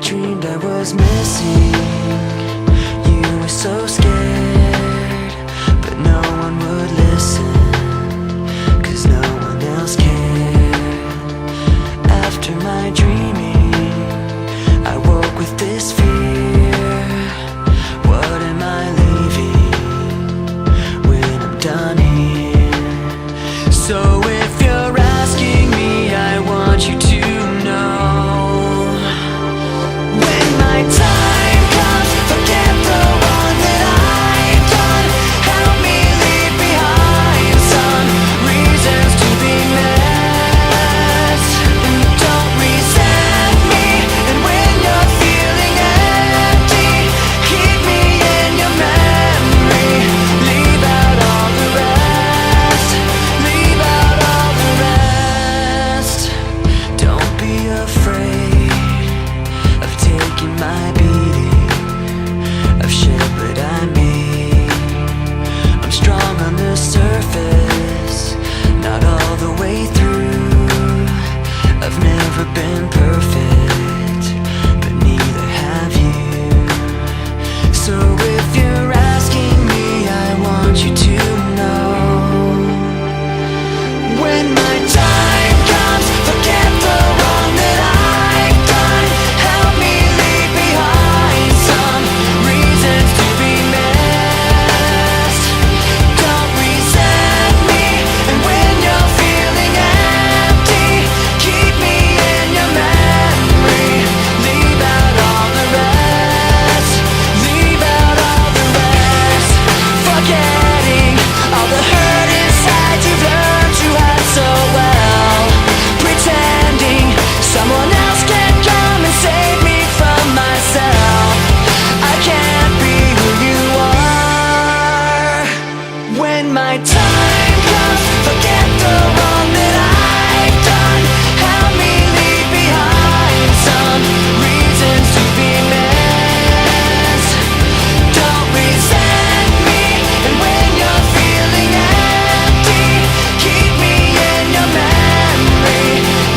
dreamed I was missing. You were so scared, but no one would listen, 'cause no one else cared. After my dreaming, I woke with this fear. What am I leaving when I'm done here? So if you're asking me, I want you to know, when my time comes, forget the one that I've done. Help me leave behind some reasons to be met. Don't resent me, and when you're feeling empty, keep me in your memory. Leave out all the rest. Leave out all the rest. Don't be afraid of taking my beating, of shit that I made. I'm strong on the surface, not all the way through. I've never been perfect, but neither have you. So if you're asking me, I want you to know, when my time comes, forget the wrong that I've done. Help me leave behind some reasons to be missed. Don't resent me, and when you're feeling empty, keep me in your memory. Leave out all the rest. Leave out all the rest. Forgetting all the hurt inside you've learned to hide so well. Pretending someone else can come and save me from myself. I can't be who you are. When my time comes, forget the wrong that I've done. Help me leave behind some reasons to be missed. Don't resent me, and when you're feeling empty, keep me in your memory.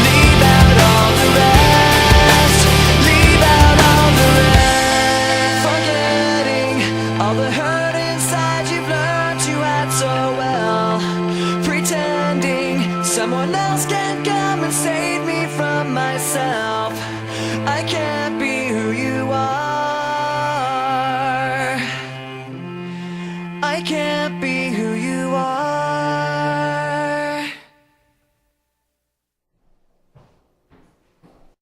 Leave out all the rest. Leave out all the rest. Forgetting all the hurt inside you've learned to hide so well. Pretending someone else can come and save me from myself. I can't